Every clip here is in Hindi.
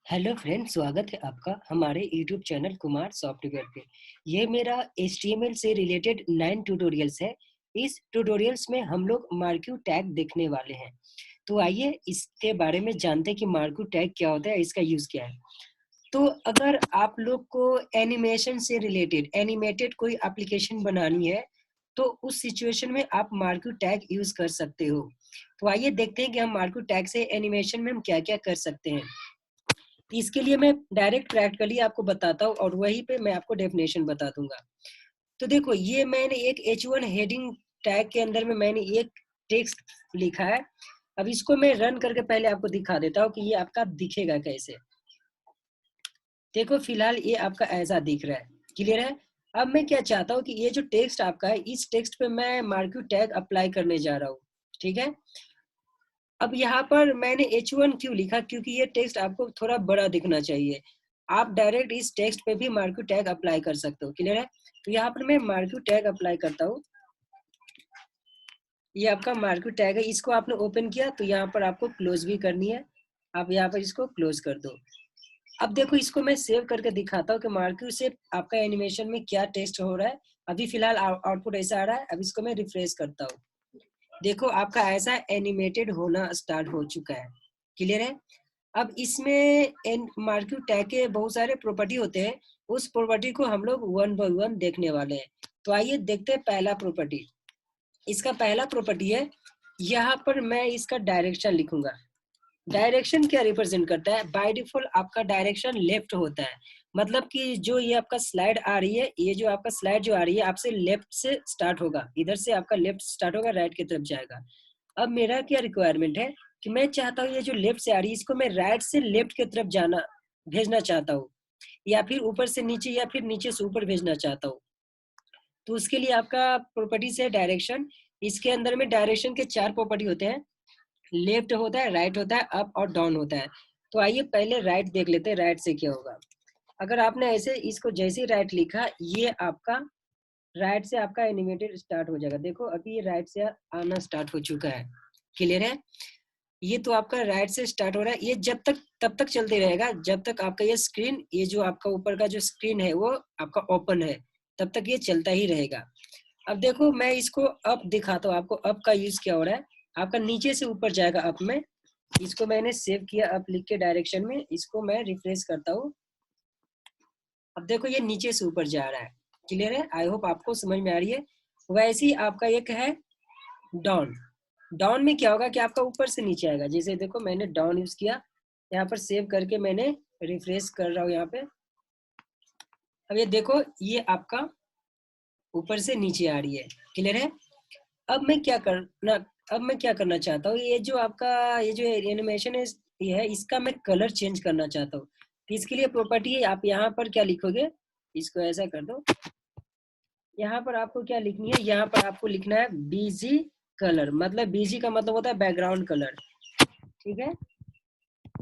हेलो फ्रेंड्स, स्वागत है आपका हमारे यूट्यूब चैनल कुमार सॉफ्टवेयर पे। ये मेरा HTML से रिलेटेड 9 ट्यूटोरियल्स है। इस ट्यूटोरियल्स में हम लोग मार्क्यू टैग देखने वाले हैं। तो आइए इसके बारे में जानते हैं कि मार्क्यू टैग क्या होता है, इसका यूज़ क्या है। तो अगर आप लोग को एनिमेशन से रिलेटेड एनिमेटेड कोई एप्लीकेशन बनानी है, तो उस सिचुएशन में आप मार्क्यू टैग यूज़ कर सकते हो। तो आइए देखते हैं कि हम मार्क्यू टैग से एनिमेशन में हम क्या-क्या कर सकते हैं। इसके लिए मैं डायरेक्ट प्रैक्टिकली आपको बताता हूँ और वहीं पे मैं आपको डेफिनेशन बता दूंगा। तो देखो, ये मैंने एक H1 हेडिंग टैग के अंदर में मैंने एक टेक्स्ट लिखा है। अब इसको मैं रन करके पहले आपको दिखा देता हूँ कि ये आपका दिखेगा कैसे। देखो, फिलहाल ये आपका ऐसा दिख रहा है। क्लियर है? अब मैं क्या चाहता हूँ कि ये जो टेक्स्ट आपका है, इस टेक्स्ट पे मैं मार्क्यू टैग अप्लाई करने जा रहा हूँ। ठीक है? अब यहाँ पर मैंने H1 क्यों लिखा, क्योंकि ये टेक्स्ट आपको थोड़ा बड़ा दिखना चाहिए। आप डायरेक्ट इस टेक्स्ट पे भी मार्क्यू टैग अप्लाई कर सकते हो। क्लियर है? तो यहाँ पर मैं मार्क्यू टैग अप्लाई करता हूँ। ये आपका मार्क्यू टैग है। इसको आपने ओपन किया तो यहाँ पर आपको क्लोज भी करनी है। आप यहाँ पर इसको क्लोज कर दो। अब देखो, इसको मैं सेव करके दिखाता हूँ कि मार्क्यू से आपका एनिमेशन में क्या टेस्ट हो रहा है। अभी फिलहाल आउटपुट ऐसा आ रहा है। अब इसको मैं रिफ्रेश करता हूँ। देखो, आपका ऐसा एनिमेटेड होना स्टार्ट हो चुका है। क्लियर है? अब इसमें मार्क्यू टैग के बहुत सारे प्रॉपर्टी होते हैं। उस प्रॉपर्टी को हम लोग वन बाय वन देखने वाले हैं। तो आइए देखते हैं पहला प्रॉपर्टी। इसका पहला प्रॉपर्टी है, यहाँ पर मैं इसका डायरेक्शन लिखूंगा। डायरेक्शन क्या रिप्रेजेंट करता है? बाय डिफॉल्ट आपका डायरेक्शन लेफ्ट होता है। मतलब कि जो ये आपका स्लाइड आ रही है, ये जो आपका स्लाइड जो आ रही है आपसे लेफ्ट से स्टार्ट होगा। इधर से आपका लेफ्ट स्टार्ट होगा, राइट की तरफ जाएगा। अब मेरा क्या रिक्वायरमेंट है कि मैं चाहता हूँ ये जो लेफ्ट से आ रही है, इसको मैं राइट से लेफ्ट की तरफ जाना भेजना चाहता हूँ, या फिर ऊपर से नीचे, या फिर नीचे से ऊपर भेजना चाहता हूँ। तो उसके लिए आपका प्रॉपर्टीज है डायरेक्शन। इसके अंदर में डायरेक्शन के 4 प्रॉपर्टी होते हैं। लेफ्ट होता है, राइट होता है, अप और डाउन होता है। तो आइए पहले राइट देख लेते हैं, राइट से क्या होगा। अगर आपने ऐसे इसको जैसे ही राइट लिखा, ये आपका राइट से आपका एनिमेटेड स्टार्ट हो जाएगा। देखो, अभी ये राइट से आना स्टार्ट हो चुका है। क्लियर है? ये तो आपका राइट से स्टार्ट हो रहा है। ये जब तक तब तक चलते रहेगा जब तक आपका ये स्क्रीन, ये जो आपका ऊपर का जो स्क्रीन है वो आपका ओपन है, तब तक ये चलता ही रहेगा। अब देखो, मैं इसको अप दिखाता हूँ आपको। अप का यूज क्या हो रहा है, आपका नीचे से ऊपर जाएगा अप में। इसको मैंने सेव किया अप लिख के डायरेक्शन में। इसको मैं रिफ्रेश करता हूँ। अब देखो, ये नीचे से ऊपर जा रहा है। क्लियर है? आई होप आपको समझ में आ रही है। वैसे ही आपका एक है डाउन। डाउन में क्या होगा कि आपका ऊपर से नीचे आएगा। जैसे देखो, मैंने डाउन यूज किया, यहाँ पर सेव करके मैंने रिफ्रेश कर रहा हूँ यहाँ पे। अब ये देखो, ये आपका ऊपर से नीचे आ रही है। क्लियर है? अब मैं क्या करना अब मैं क्या करना चाहता हूँ, ये जो आपका ये जो एनिमेशन है, ये है, इसका मैं कलर चेंज करना चाहता हूँ। तो इसके लिए प्रॉपर्टी है, आप यहाँ पर क्या लिखोगे, इसको ऐसा कर दो। यहाँ पर आपको क्या लिखनी है, यहाँ पर आपको लिखना है बीजी कलर। मतलब बीजी का मतलब होता है बैकग्राउंड कलर। ठीक है?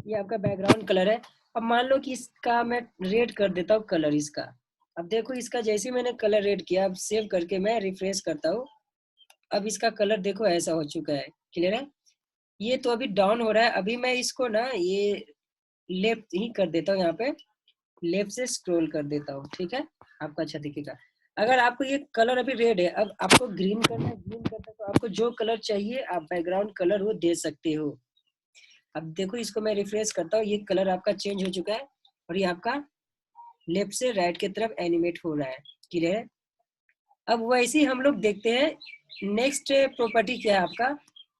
ये आपका बैकग्राउंड कलर है। अब मान लो कि इसका मैं रेड कर देता हूँ कलर इसका। अब देखो, इसका जैसे मैंने कलर रेड किया, अब सेव करके मैं रिफ्रेश करता हूँ। अब इसका कलर देखो ऐसा हो चुका है। क्लियर है? ये तो अभी डाउन हो रहा है। अभी मैं इसको ना ये लेफ्ट ही कर देता हूँ, यहाँ पे लेफ्ट से स्क्रॉल कर देता हूँ। ठीक है? आपको अच्छा दिखेगा। अगर आपको ये कलर अभी रेड है, अब आपको ग्रीन करना है, ग्रीन करना है, तो आपको जो कलर चाहिए आप बैकग्राउंड कलर वो दे सकते हो। अब देखो, इसको मैं रिफ्रेश करता हूँ, ये कलर आपका चेंज हो चुका है और ये आपका लेफ्ट से राइट की तरफ एनिमेट हो रहा है। क्लियर है? अब वैसे ही हम लोग देखते हैं नेक्स्ट प्रॉपर्टी क्या है आपका।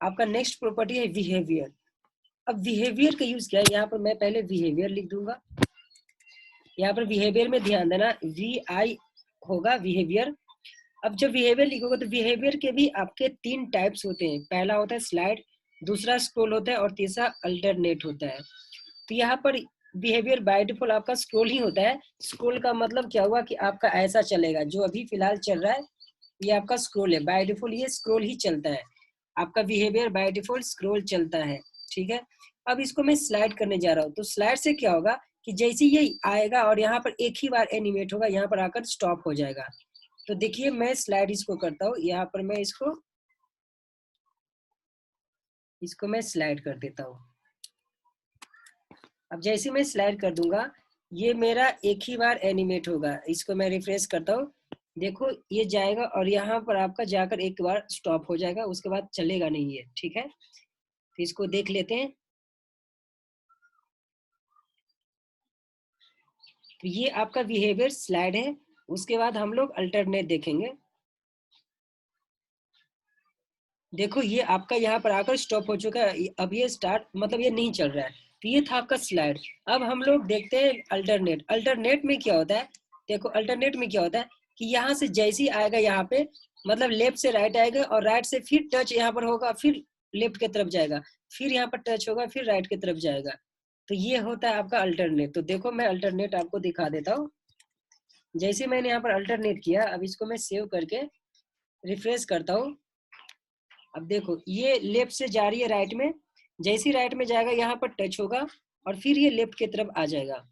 आपका नेक्स्ट प्रॉपर्टी है बिहेवियर। अब बिहेवियर का यूज क्या है, यहाँ पर मैं पहले बिहेवियर लिख दूंगा। यहाँ पर बिहेवियर में ध्यान देना, VI होगा बिहेवियर। अब जब बिहेवियर लिखोगे तो बिहेवियर के भी आपके 3 टाइप्स होते हैं। पहला होता है स्लाइड, दूसरा स्क्रॉल होता है और तीसरा अल्टरनेट होता है। तो यहाँ पर बिहेवियर बाय डिफॉल्ट आपका स्क्रॉल ही होता है। स्क्रॉल का मतलब क्या हुआ कि आपका ऐसा चलेगा, जो अभी फिलहाल चल रहा है ये आपका स्क्रॉल है। बाय डिफॉल्ट ये स्क्रॉल ही चलता है। आपका बिहेवियर बाय डिफॉल्ट स्क्रॉल चलता है। ठीक है? अब इसको मैं स्लाइड करने जा रहा हूँ। तो स्लाइड से क्या होगा कि जैसे ये आएगा और यहाँ पर एक ही बार एनिमेट होगा, यहाँ पर आकर स्टॉप हो जाएगा। तो देखिए, मैं स्लाइड इसको करता हूँ। यहाँ पर मैं इसको मैं स्लाइड कर देता हूँ। अब जैसे मैं स्लाइड कर दूंगा, ये मेरा एक ही बार एनिमेट होगा। इसको मैं रिफ्रेश करता हूँ, देखो ये जाएगा और यहाँ पर आपका जाकर एक बार स्टॉप हो जाएगा, उसके बाद चलेगा नहीं ये, ठीक है। तो इसको देख लेते हैं। तो ये आपका बिहेवियर स्लाइड है। उसके बाद हम लोग अल्टरनेट देखेंगे। देखो ये आपका यहाँ पर आकर स्टॉप हो चुका है, अब ये स्टार्ट मतलब ये नहीं चल रहा है। तो ये था आपका स्लाइड। अब हम लोग देखते हैं अल्टरनेट। अल्टरनेट में क्या होता है, देखो अल्टरनेट में क्या होता है कि यहाँ से जैसे ही आएगा यहाँ पे, मतलब लेफ्ट से राइट आएगा और राइट से फिर टच यहाँ पर होगा, फिर लेफ्ट की तरफ जाएगा, फिर यहाँ पर टच होगा, फिर राइट की तरफ जाएगा। तो ये होता है आपका अल्टरनेट। तो देखो मैं अल्टरनेट आपको दिखा देता हूँ। जैसे मैंने यहाँ पर अल्टरनेट किया, अब इसको मैं सेव करके रिफ्रेश करता हूँ। अब देखो ये लेफ्ट से जा रही है राइट में, जैसे ही राइट में जाएगा यहाँ पर टच होगा और फिर ये लेफ्ट की तरफ आ जाएगा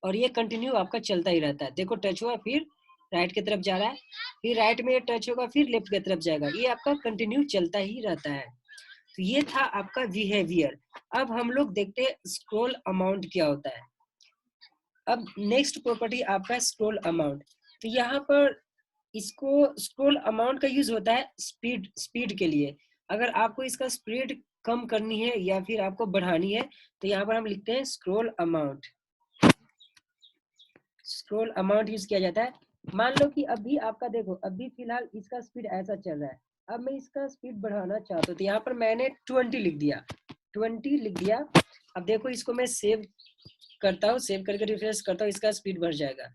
और ये कंटिन्यू आपका चलता ही रहता है। देखो टच हुआ, फिर राइट की तरफ जा रहा है, फिर राइट में टच होगा, फिर लेफ्ट की तरफ जाएगा, ये आपका कंटिन्यू चलता ही रहता है। तो ये था आपका बिहेवियर। अब हम लोग देखते हैं स्क्रॉल अमाउंट क्या होता है। अब नेक्स्ट प्रॉपर्टी आपका स्क्रॉल अमाउंट। तो यहाँ पर इसको स्क्रॉल अमाउंट का यूज होता है स्पीड के लिए। अगर आपको इसका स्पीड कम करनी है या फिर आपको बढ़ानी है, तो यहाँ पर हम लिखते हैं scroll amount. Scroll amount use किया जाता है। मान लो कि अभी आपका देखो, अभी फिलहाल इसका स्पीड ऐसा चल रहा है, अब मैं इसका स्पीड बढ़ाना चाहता हूँ, तो यहाँ पर मैंने 20 लिख दिया, 20 लिख दिया। अब देखो इसको मैं सेव करता हूँ, सेव करके रिफ्रेश करता हूँ, इसका स्पीड बढ़ जाएगा।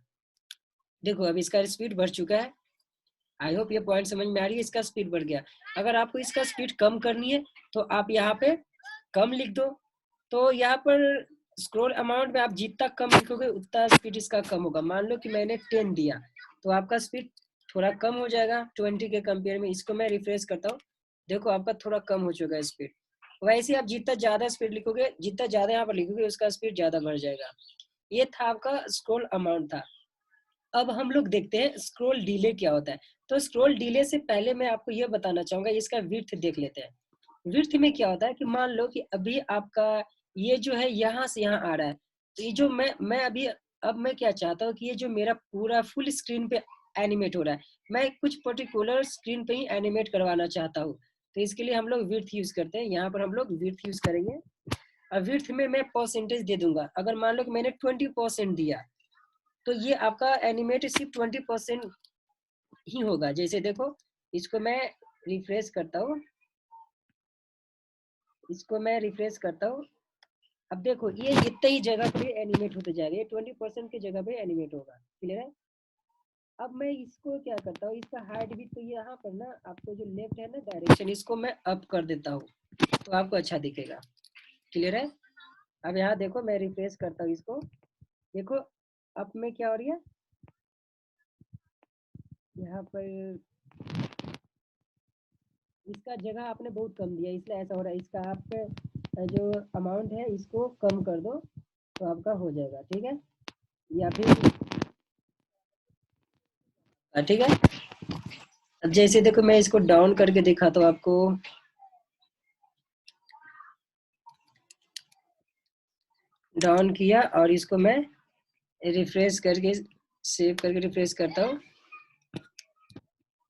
देखो अब इसका स्पीड बढ़ चुका है। आई होप ये पॉइंट समझ में आ रही है, इसका स्पीड बढ़ गया। अगर आपको इसका स्पीड कम करनी है तो आप यहाँ पे कम लिख दो। तो यहाँ पर स्क्रॉल अमाउंट में आप जितना कम लिखोगे उतना स्पीड इसका कम होगा। मान लो कि मैंने 10 दिया, तो आपका स्पीड थोड़ा कम हो जाएगा 20 के कंपेयर में। इसको मैं रिफ्रेश करता हूँ, देखो आपका थोड़ा कम हो चुका है स्पीड। वैसे आप जितना ज्यादा स्पीड लिखोगे, जितना ज्यादा यहाँ पर लिखोगे, उसका स्पीड ज्यादा बढ़ जाएगा। ये था आपका स्क्रॉल अमाउंट था। अब हम लोग देखते हैं स्क्रॉल डिले क्या होता है। तो स्क्रॉल डिले से पहले मैं आपको यह बताना चाहूंगा, इसका विड्थ देख लेते हैं। विड्थ में क्या होता है कि मान लो कि अभी आपका ये जो है यहाँ से यहाँ आ रहा है, तो ये जो मैं अभी, अब मैं क्या चाहता हूँ कि ये जो मेरा पूरा फुल स्क्रीन पे एनिमेट हो रहा है, मैं कुछ पर्टिकुलर स्क्रीन पे ही एनिमेट करवाना चाहता हूँ। तो इसके लिए हम लोग विड्थ यूज करते हैं। यहाँ पर हम लोग विड्थ यूज करेंगे। और विड्थ में मैं परसेंटेज दे दूंगा। अगर मान लो कि मैंने 20% दिया, तो ये आपका एनिमेट सिर्फ 20% ही होगा। जैसे देखो इसको मैं रिफ्रेश करता हूँ, इसको मैं रिफ्रेश करता हूँ। अब देखो ये इतने ही जगह पे एनिमेट होते जाएगा, ये 20% की जगह पे एनिमेट होगा। क्लियर है। अब मैं इसको क्या करता हूँ, इसका हाइट भी, तो यहाँ पर ना आपको जो लेफ्ट है ना डायरेक्शन, इसको मैं अप कर देता हूँ, तो आपको अच्छा दिखेगा। क्लियर है। अब यहाँ देखो मैं रिफ्रेश करता हूँ इसको, देखो अब में क्या हो रही है, यहाँ पर इसका जगह आपने बहुत कम दिया इसलिए ऐसा हो रहा है। इसका आप जो अमाउंट है इसको कम कर दो तो आपका हो जाएगा। ठीक है, या फिर ठीक है। अब जैसे देखो मैं इसको डाउन करके दिखाता हूँ आपको। डाउन किया और इसको मैं रिफ्रेश करके सेव करके रिफ्रेश करता हूँ।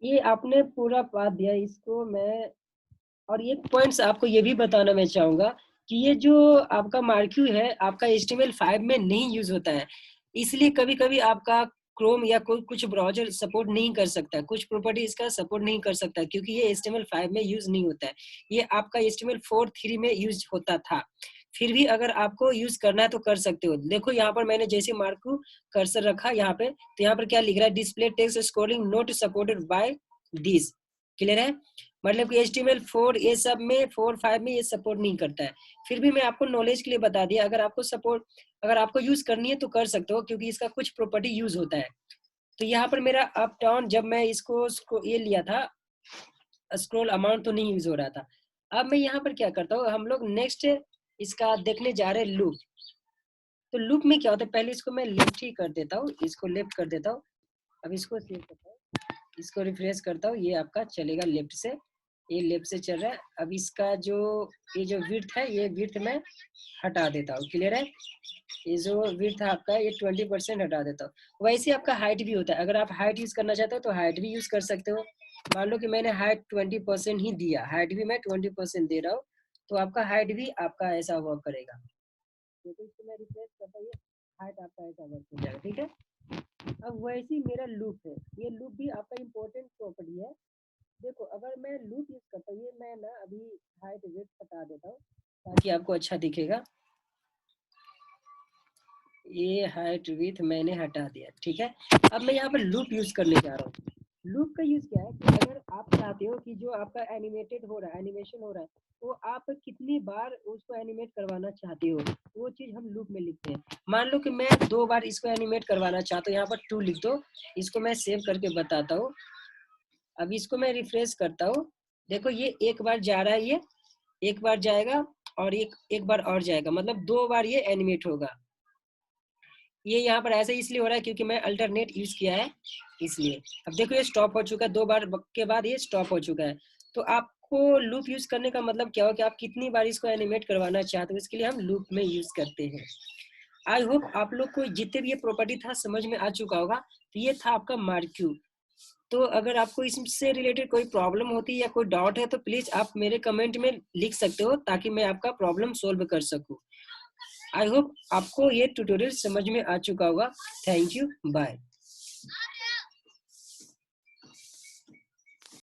ये आपने पूरा पाथ दिया, इसको मैं, और ये पॉइंट्स आपको ये भी बताना मैं चाहूंगा कि ये जो आपका मार्क्यू है आपका HTML5 में नहीं यूज होता है। इसलिए कभी कभी आपका क्रोम या कोई कुछ ब्राउजर सपोर्ट नहीं कर सकता, कुछ प्रॉपर्टी इसका सपोर्ट नहीं कर सकता, क्योंकि ये HTML5 में यूज नहीं होता है। ये आपका HTML4.3 में यूज होता था। फिर भी अगर आपको यूज करना है तो कर सकते हो। देखो यहाँ पर मैंने जैसे मार्क्यू कर्सर रखा यहाँ पे, तो यहाँ पर क्या लिख रहा है, display text scrolling not supported by this. Clear है। मतलब कि HTML4 ये सब में 4-5 में ये सपोर्ट नहीं करता है। फिर भी मैं आपको नॉलेज के लिए बता दिया, अगर आपको सपोर्ट, अगर आपको यूज करनी है तो कर सकते हो, क्योंकि इसका कुछ प्रॉपर्टी यूज होता है। तो यहाँ पर मेरा अप डाउन, जब मैं इसको ये लिया था, स्क्रॉल अमाउंट तो नहीं यूज हो रहा था। अब मैं यहाँ पर क्या करता हूँ, हम लोग नेक्स्ट इसका देखने जा रहे हैं लूप। तो लूप में क्या होता है, पहले इसको मैं लेफ्ट ही कर देता हूँ, इसको लेफ्ट कर देता हूँ। अब इसको सेव करता हूँ, इसको रिफ्रेश करता हूँ, ये आपका चलेगा लेफ्ट से। ये लेफ्ट से चल रहा है। अब इसका जो ये जो विड्थ है, ये विड्थ मैं हटा देता हूँ। क्लियर है? ये जो विड्थ है आपका, ये 20% हटा देता हूँ। वैसे आपका हाइट भी होता है। अगर आप हाइट यूज करना चाहते हो तो हाइट भी यूज कर सकते हो। मान लो कि मैंने हाइट 20% ही दिया, हाइट भी मैं 20% दे रहा हूँ, तो आपका हाइट भी आपका ऐसा वर्क करेगा। तो इसको मैं रिप्लेस करता हूँ, हाइट आपका ऐसा वर्क हो जाएगा। ठीक है? अब वैसे ही मेरा लूप है, ये लूप भी आपका इम्पोर्टेंट प्रॉपर्टी है। देखो, अगर मैं लूप यूज करता हूँ, ये मैं ना अभी हाइट वेट हटा देता हूँ ताकि आपको अच्छा दिखेगा। ये हाइट विथ मैंने हटा दिया। ठीक है? अब मैं यहाँ पर लूप यूज करने जा रहा हूँ। लूप का यूज क्या है कि अगर आप चाहते हो कि जो आपका एनिमेटेड हो रहा है, एनिमेशन हो रहा है, तो आप कितनी बार उसको एनिमेट करवाना चाहते हो, वो चीज हम लूप में लिखते हैं। मान लो कि मैं 2 बार इसको एनिमेट करवाना चाहता हूँ, यहाँ पर 2 लिख दो। इसको मैं सेव करके बताता हूँ। अब इसको मैं रिफ्रेश करता हूँ। देखो, ये एक बार जा रहा है, ये एक बार जाएगा और एक बार और जाएगा, मतलब 2 बार ये एनिमेट होगा। ये यहाँ पर ऐसे इसलिए हो रहा है क्योंकि मैं अल्टरनेट यूज किया है, इसलिए। अब देखो, ये स्टॉप हो चुका है, 2 बार के बाद ये स्टॉप हो चुका है। तो आपको लूप यूज करने का मतलब क्या हो कि आप कितनी बार इसको एनिमेट करवाना चाहते हो, इसके लिए हम लूप में यूज करते हैं। आई होप आप लोग को जितने भी ये प्रॉपर्टी था समझ में आ चुका होगा। तो ये था आपका मार्क्यू। तो अगर आपको इससे रिलेटेड कोई प्रॉब्लम होती है या कोई डाउट है, तो प्लीज आप मेरे कमेंट में लिख सकते हो ताकि मैं आपका प्रॉब्लम सोल्व कर सकूं। आई होप आपको ये ट्यूटोरियल समझ में आ चुका होगा। Thank you, bye.